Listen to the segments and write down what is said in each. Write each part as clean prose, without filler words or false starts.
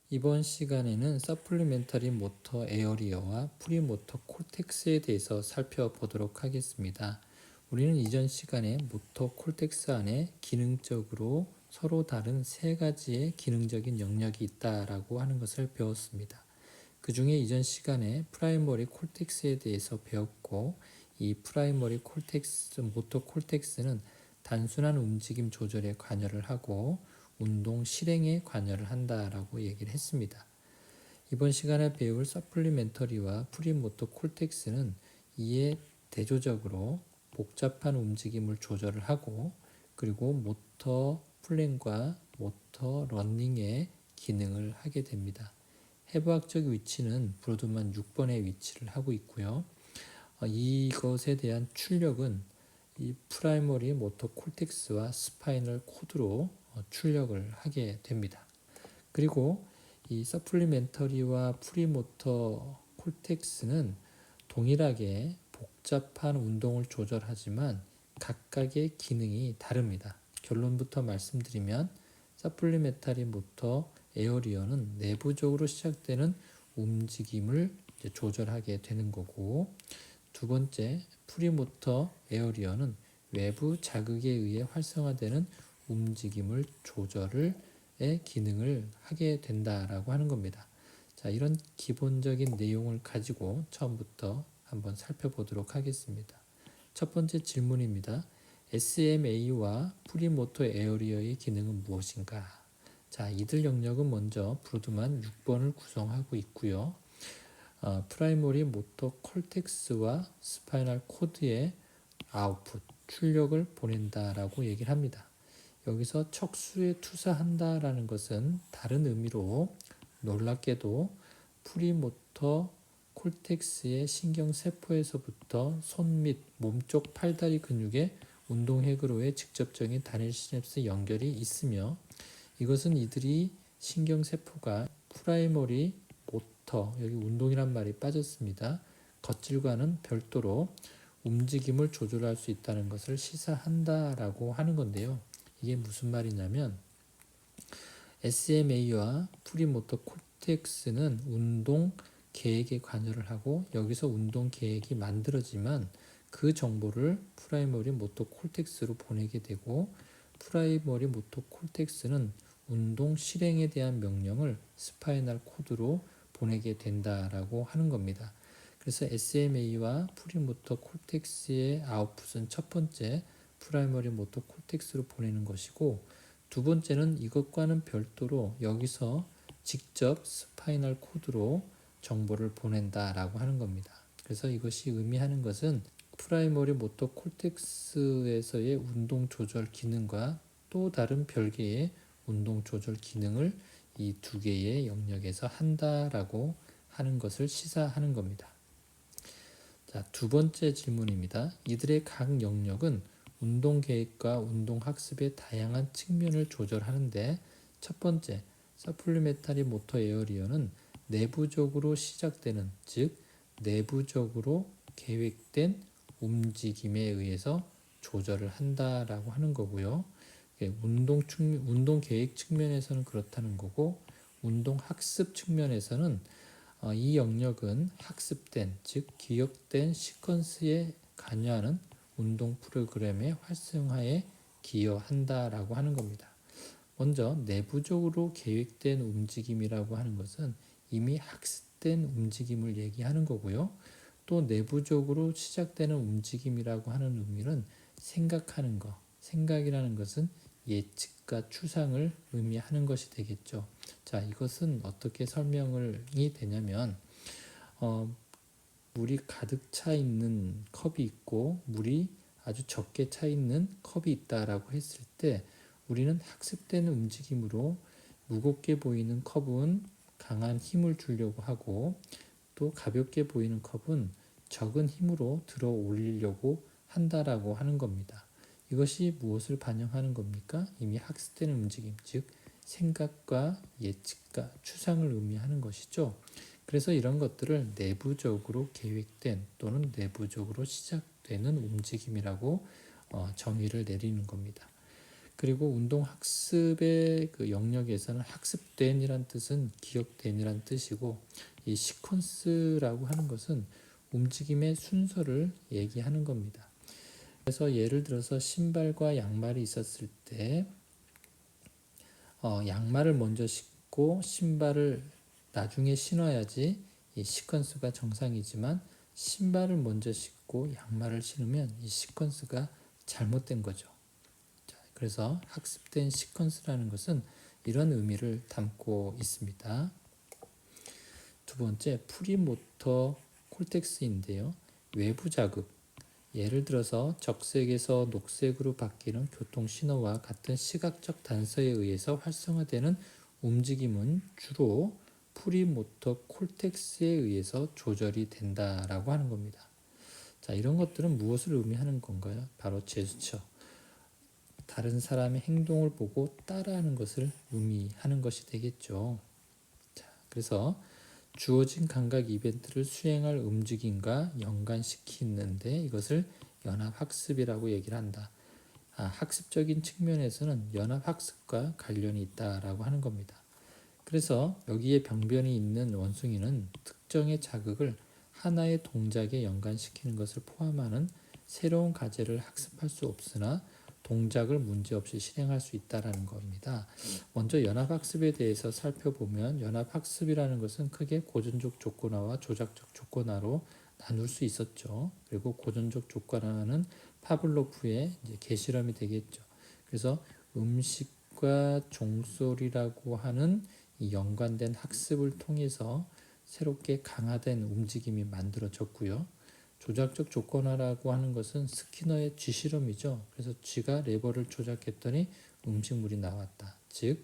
이번 시간에는 서플리멘터리 모터 에어리어와 프리모터 콜텍스에 대해서 살펴보도록 하겠습니다. 우리는 이전 시간에 모터 콜텍스 안에 기능적으로 서로 다른 세 가지의 기능적인 영역이 있다라고 하는 것을 배웠습니다. 그 중에 이전 시간에 프라이머리 콜텍스에 대해서 배웠고, 이 프라이머리 콜텍스, 모터 콜텍스는 단순한 움직임 조절에 관여를 하고 운동 실행에 관여를 한다라고 얘기를 했습니다. 이번 시간에 배울 서플리멘터리와 프리모터 콜텍스는 이에 대조적으로 복잡한 움직임을 조절을 하고, 그리고 모터 플랜과 모터 러닝의 기능을 하게 됩니다. 해부학적 위치는 브로드만 6번에 위치를 하고 있고요. 이것에 대한 출력은 이 프라이머리 모터 콜텍스와 스파이널 코드로 출력을 하게 됩니다. 그리고 이 서플리멘터리와 프리모터 콜텍스는 동일하게 복잡한 운동을 조절하지만 각각의 기능이 다릅니다. 결론부터 말씀드리면 서플리멘터리 모터 에어리어는 내부적으로 시작되는 움직임을 조절하게 되는 거고, 두 번째 프리모터 에어리어는 외부 자극에 의해 활성화되는 움직임을 조절의 기능을 하게 된다라고 하는 겁니다. 자, 이런 기본적인 내용을 가지고 처음부터 한번 살펴보도록 하겠습니다. 첫 번째 질문입니다. SMA와 프리모터 에어리어의 기능은 무엇인가? 자, 이들 영역은 먼저 브로드만 6번을 구성하고 있고요. 프라이머리 모터 콜텍스와 스파이널 코드의 아웃풋, 출력을 보낸다라고 얘기를 합니다. 여기서 척수에 투사한다라는 것은 다른 의미로 놀랍게도 프리모터 콜텍스의 신경세포에서부터 손 및 몸쪽 팔다리 근육의 운동회로의 직접적인 단일 시냅스 연결이 있으며, 이것은 이들이 신경세포가 프라이머리 모터, 여기 운동이란 말이 빠졌습니다. 겉질과는 별도로 움직임을 조절할 수 있다는 것을 시사한다라고 하는 건데요. 이게 무슨 말이냐면 SMA와 프리모터 콜텍스는 운동 계획에 관여를 하고, 여기서 운동 계획이 만들어지면 그 정보를 프라이머리 모터 콜텍스로 보내게 되고, 프라이머리 모터 콜텍스는 운동 실행에 대한 명령을 스파이널 코드로 보내게 된다라고 하는 겁니다. 그래서 SMA와 프리모터 콜텍스의 아웃풋은 첫 번째 프라이머리 모터 콜텍스로 보내는 것이고, 두 번째는 이것과는 별도로 여기서 직접 스파이널 코드로 정보를 보낸다라고 하는 겁니다. 그래서 이것이 의미하는 것은 프라이머리 모터 콜텍스에서의 운동 조절 기능과 또 다른 별개의 운동 조절 기능을 이 두 개의 영역에서 한다라고 하는 것을 시사하는 겁니다. 자, 두 번째 질문입니다. 이들의 각 영역은 운동 계획과 운동 학습의 다양한 측면을 조절하는데, 첫 번째 서플리멘터리 모터 에어리어는 내부적으로 시작되는, 즉 내부적으로 계획된 움직임에 의해서 조절을 한다라고 하는 거고요. 운동 계획 측면에서는 그렇다는 거고, 운동 학습 측면에서는 이 영역은 학습된, 즉 기억된 시퀀스에 관여하는 운동 프로그램의 활성화에 기여한다라고 하는 겁니다. 먼저 내부적으로 계획된 움직임이라고 하는 것은 이미 학습된 움직임을 얘기하는 거고요. 또 내부적으로 시작되는 움직임이라고 하는 의미는 생각하는 것, 생각이라는 것은 예측과 추상을 의미하는 것이 되겠죠. 자, 이것은 어떻게 설명이 되냐면 물이 가득 차 있는 컵이 있고 물이 아주 적게 차 있는 컵이 있다라고 했을 때, 우리는 학습되는 움직임으로 무겁게 보이는 컵은 강한 힘을 주려고 하고, 또 가볍게 보이는 컵은 적은 힘으로 들어 올리려고 한다라고 하는 겁니다. 이것이 무엇을 반영하는 겁니까? 이미 학습되는 움직임, 즉 생각과 예측과 추상을 의미하는 것이죠. 그래서 이런 것들을 내부적으로 계획된 또는 내부적으로 시작되는 움직임이라고 정의를 내리는 겁니다. 그리고 운동학습의 그 영역에서는 학습된이란 뜻은 기억된이란 뜻이고, 이 시퀀스라고 하는 것은 움직임의 순서를 얘기하는 겁니다. 그래서 예를 들어서 신발과 양말이 있었을 때 양말을 먼저 신고 신발을 나중에 신어야지 이 시퀀스가 정상이지만, 신발을 먼저 신고 양말을 신으면 이 시퀀스가 잘못된 거죠. 그래서 학습된 시퀀스라는 것은 이런 의미를 담고 있습니다. 두 번째, 프리모터 콜텍스인데요. 외부 자극, 예를 들어서 적색에서 녹색으로 바뀌는 교통신호와 같은 시각적 단서에 의해서 활성화되는 움직임은 주로 프리모터 콜텍스에 의해서 조절이 된다라고 하는 겁니다. 자, 이런 것들은 무엇을 의미하는 건가요? 바로 제스처, 다른 사람의 행동을 보고 따라하는 것을 의미하는 것이 되겠죠. 자, 그래서 주어진 감각 이벤트를 수행할 움직임과 연관시키는데 이것을 연합학습이라고 얘기를 한다. 학습적인 측면에서는 연합학습과 관련이 있다라고 하는 겁니다. 그래서 여기에 병변이 있는 원숭이는 특정의 자극을 하나의 동작에 연관시키는 것을 포함하는 새로운 과제를 학습할 수 없으나 동작을 문제없이 실행할 수 있다는 겁니다. 먼저 연합학습에 대해서 살펴보면, 연합학습이라는 것은 크게 고전적 조건화와 조작적 조건화로 나눌 수 있었죠. 그리고 고전적 조건화는 파블로프의 개실험이 되겠죠. 그래서 음식과 종소리라고 하는 이 연관된 학습을 통해서 새롭게 강화된 움직임이 만들어졌고요. 조작적 조건화라고 하는 것은 스키너의 쥐 실험이죠. 그래서 쥐가 레버를 조작했더니 음식물이 나왔다. 즉,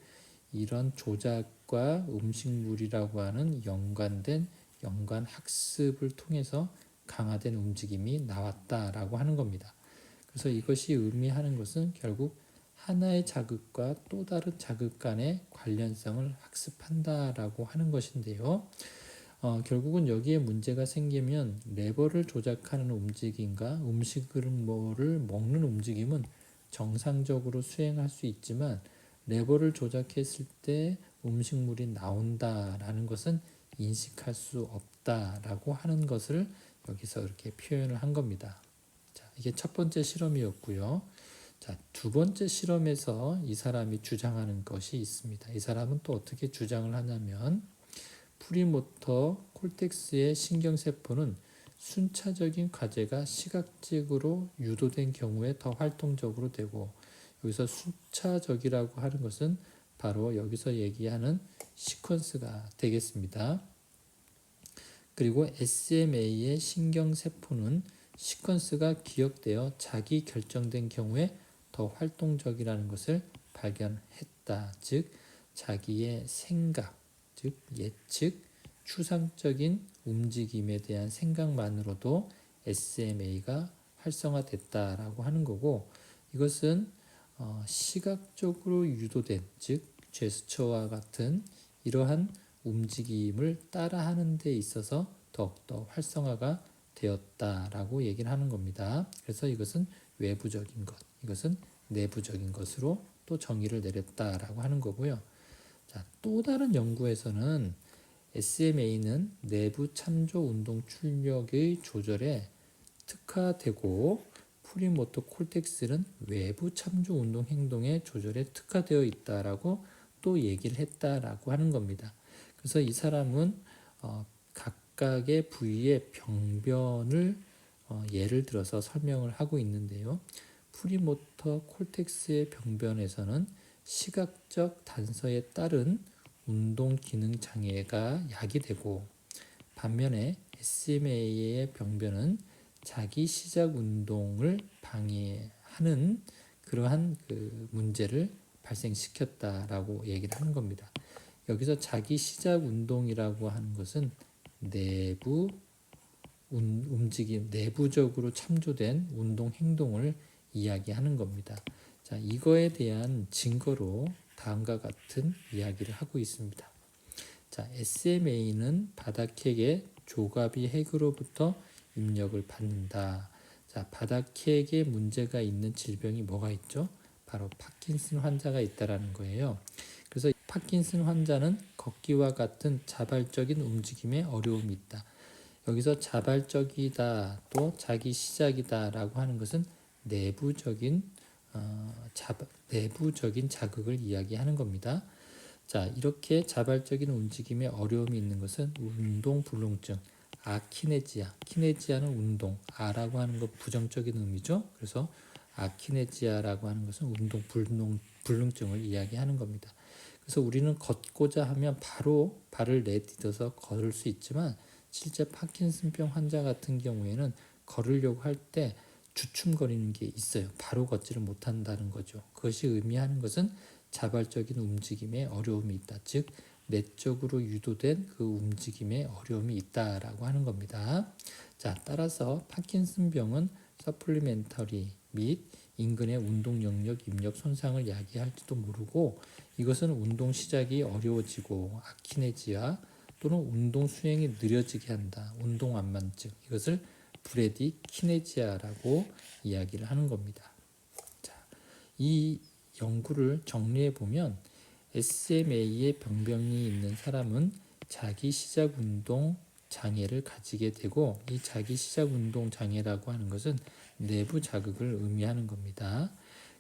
이런 조작과 음식물이라고 하는 연관된 연관 학습을 통해서 강화된 움직임이 나왔다라고 하는 겁니다. 그래서 이것이 의미하는 것은 결국 하나의 자극과 또 다른 자극 간의 관련성을 학습한다라고 하는 것인데요. 결국은 여기에 문제가 생기면 레버를 조작하는 움직임과 음식을 먹는 움직임은 정상적으로 수행할 수 있지만, 레버를 조작했을 때 음식물이 나온다라는 것은 인식할 수 없다라고 하는 것을 여기서 이렇게 표현을 한 겁니다. 자, 이게 첫 번째 실험이었고요. 자, 두 번째 실험에서 이 사람이 주장하는 것이 있습니다. 이 사람은 또 어떻게 주장을 하냐면, 프리모터 콜텍스의 신경세포는 순차적인 과제가 시각적으로 유도된 경우에 더 활동적으로 되고, 여기서 순차적이라고 하는 것은 바로 여기서 얘기하는 시퀀스가 되겠습니다. 그리고 SMA의 신경세포는 시퀀스가 기억되어 자기 결정된 경우에 더 활동적이라는 것을 발견했다. 즉, 자기의 생각, 즉 예측, 추상적인 움직임에 대한 생각만으로도 SMA가 활성화됐다라고 하는 거고, 이것은 시각적으로 유도된, 즉 제스처와 같은 이러한 움직임을 따라하는 데 있어서 더욱더 활성화가 되었다라고 얘기를 하는 겁니다. 그래서 이것은 외부적인 것, 이것은 내부적인 것으로 또 정의를 내렸다라고 하는 거고요. 자, 또 다른 연구에서는 SMA는 내부 참조 운동 출력의 조절에 특화되고, 프리모터 콜텍스는 외부 참조 운동 행동의 조절에 특화되어 있다라고 또 얘기를 했다라고 하는 겁니다. 그래서 이 사람은 각각의 부위의 병변을 예를 들어서 설명을 하고 있는데요. 프리모터 콜텍스의 병변에서는 시각적 단서에 따른 운동 기능 장애가 야기되고, 반면에 SMA의 병변은 자기 시작 운동을 방해하는 그러한 그 문제를 발생시켰다라고 얘기를 하는 겁니다. 여기서 자기 시작 운동이라고 하는 것은 내부 움직임, 내부적으로 참조된 운동 행동을 이야기하는 겁니다. 자, 이거에 대한 증거로 다음과 같은 이야기를 하고 있습니다. 자, SMA는 바닥핵의 조갑이 핵으로부터 입력을 받는다. 자, 바닥핵에 문제가 있는 질병이 뭐가 있죠? 바로 파킨슨 환자가 있다라는 거예요. 그래서 파킨슨 환자는 걷기와 같은 자발적인 움직임에 어려움이 있다. 여기서 자발적이다 또 자기 시작이다라고 하는 것은 내부적인 내부적인 자극을 이야기하는 겁니다. 자, 이렇게 자발적인 움직임에 어려움이 있는 것은 운동 불능증, 아키네지아, 키네지아는 운동, 아라고 하는 건 부정적인 의미죠. 그래서 아키네지아라고 하는 것은 운동 불능증을 이야기하는 겁니다. 그래서 우리는 걷고자 하면 바로 발을 내딛어서 걸을 수 있지만 실제 파킨슨병 환자 같은 경우에는 걸으려고 할 때 주춤거리는 게 있어요. 바로 걷지를 못한다는 거죠. 그것이 의미하는 것은 자발적인 움직임에 어려움이 있다. 즉 내적으로 유도된 그 움직임에 어려움이 있다라고 하는 겁니다. 자, 따라서 파킨슨병은 서플리멘터리 및 인근의 운동 영역 입력 손상을 야기할지도 모르고 이것은 운동 시작이 어려워지고 아키네지아 또는 운동 수행이 느려지게 한다. 운동 완만증. 이것을 브레디 키네지아라고 이야기를 하는 겁니다. 자, 이 연구를 정리해 보면 SMA의 병변이 있는 사람은 자기 시작 운동 장애를 가지게 되고 이 자기 시작 운동 장애라고 하는 것은 내부 자극을 의미하는 겁니다.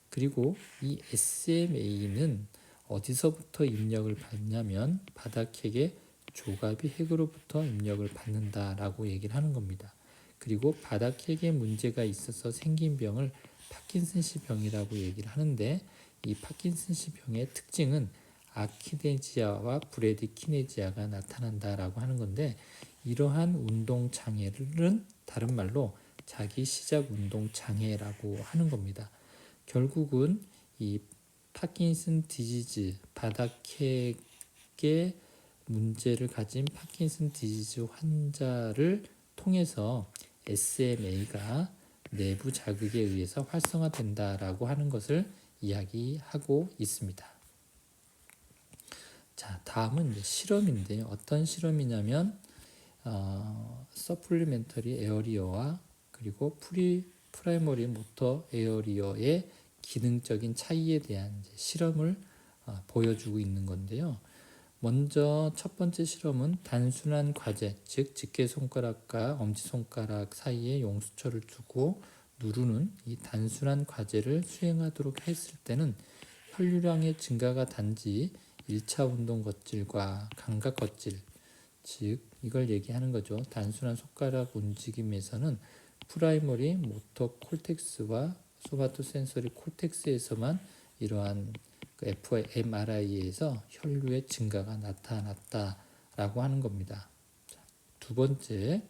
그리고 이 SMA는 어디서부터 입력을 받냐면 바닥핵의 조갑이 핵으로부터 입력을 받는다라고 얘기를 하는 겁니다. 그리고 바닥핵에 문제가 있어서 생긴 병을 파킨슨씨 병이라고 얘기를 하는데 이 파킨슨씨 병의 특징은 아키네지아와 브레디키네지아가 나타난다라고 하는 건데 이러한 운동 장애는 다른 말로 자기 시작 운동 장애라고 하는 겁니다. 결국은 이 파킨슨 디지즈 바닥핵의 문제를 가진 파킨슨 디지즈 환자를 통해서 SMA가 내부 자극에 의해서 활성화된다라고 하는 것을 이야기하고 있습니다. 자, 다음은 실험인데요. 어떤 실험이냐면 서플리멘터리 에어리어와 그리고 프라이머리 모터 에어리어의 기능적인 차이에 대한 실험을 보여주고 있는 건데요. 먼저 첫 번째 실험은 단순한 과제, 즉 집게손가락과 엄지손가락 사이에 용수철을 두고 누르는 이 단순한 과제를 수행하도록 했을 때는 혈류량의 증가가 단지 1차 운동 겉질과 감각 겉질, 즉 이걸 얘기하는 거죠. 단순한 손가락 움직임에서는 프라이머리 모터 콜텍스와 소마토 센서리 콜텍스에서만 이러한 fMRI에서 혈류의 증가가 나타났다라고 하는 겁니다. 두 번째,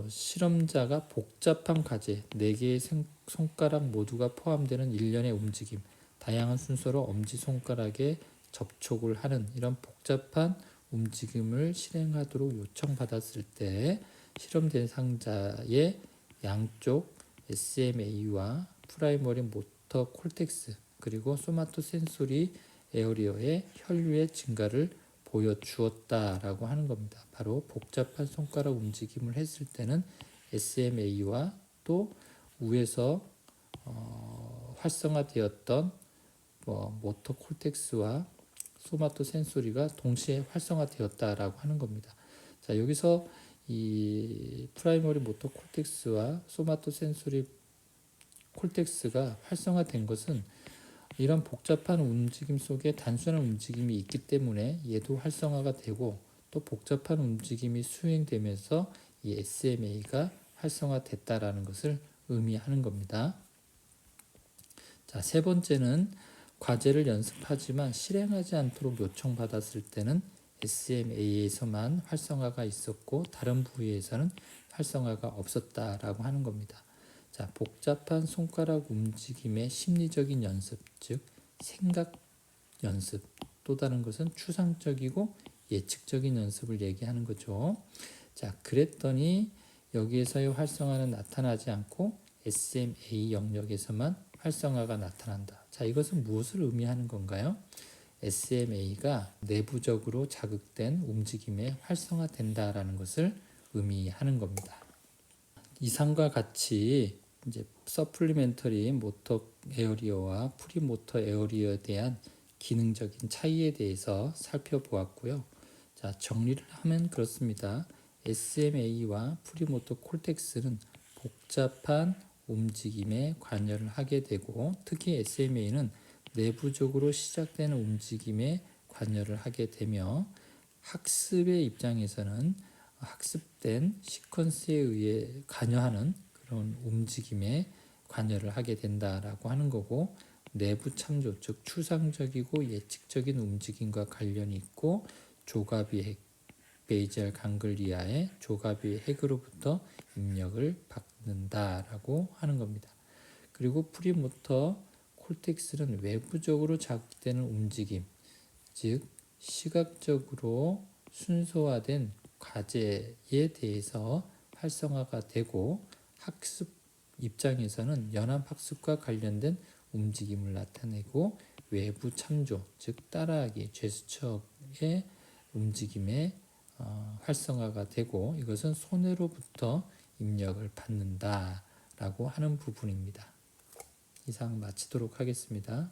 실험자가 복잡한 과제, 4개의 손가락 모두가 포함되는 일련의 움직임, 다양한 순서로 엄지손가락에 접촉을 하는 이런 복잡한 움직임을 실행하도록 요청받았을 때 실험 대상자의 양쪽 SMA와 프라이머리 모터 콜텍스 그리고 소마토 센소리 에어리어의 혈류의 증가를 보여주었다라고 하는 겁니다. 바로 복잡한 손가락 움직임을 했을 때는 SMA와 또 위에서 활성화되었던 모터 콜텍스와 소마토 센소리가 동시에 활성화되었다라고 하는 겁니다. 자, 여기서 이 프라이머리 모터 콜텍스와 소마토 센소리 콜텍스가 활성화된 것은 이런 복잡한 움직임 속에 단순한 움직임이 있기 때문에 얘도 활성화가 되고 또 복잡한 움직임이 수행되면서 이 SMA가 활성화됐다라는 것을 의미하는 겁니다. 자, 세 번째는 과제를 연습하지만 실행하지 않도록 요청받았을 때는 SMA에서만 활성화가 있었고 다른 부위에서는 활성화가 없었다라고 하는 겁니다. 자, 복잡한 손가락 움직임의 심리적인 연습, 즉 생각 연습, 또 다른 것은 추상적이고 예측적인 연습을 얘기하는 거죠. 자, 그랬더니 여기에서의 활성화는 나타나지 않고 SMA 영역에서만 활성화가 나타난다. 자, 이것은 무엇을 의미하는 건가요? SMA가 내부적으로 자극된 움직임에 활성화된다라는 것을 의미하는 겁니다. 이상과 같이 이제 서플리멘터리 모터 에어리어와 프리모터 에어리어에 대한 기능적인 차이에 대해서 살펴보았고요. 자, 정리를 하면 그렇습니다. SMA와 프리모터 콜텍스는 복잡한 움직임에 관여를 하게 되고, 특히 SMA는 내부적으로 시작되는 움직임에 관여를 하게 되며, 학습의 입장에서는 학습된 시퀀스에 의해 관여하는 그런 움직임에 관여를 하게 된다라고 하는 거고, 내부 참조, 즉 추상적이고 예측적인 움직임과 관련이 있고, 조가비 핵, 베이젤 강글리아의 조가비 핵으로부터 입력을 받는다라고 하는 겁니다. 그리고 프리모터 콜텍스는 외부적으로 자극되는 움직임, 즉 시각적으로 순서화된 과제에 대해서 활성화가 되고, 학습 입장에서는 연합학습과 관련된 움직임을 나타내고, 외부 참조, 즉 따라하기, 제스처의 움직임에 활성화가 되고, 이것은 손해로부터 입력을 받는다라고 하는 부분입니다. 이상 마치도록 하겠습니다.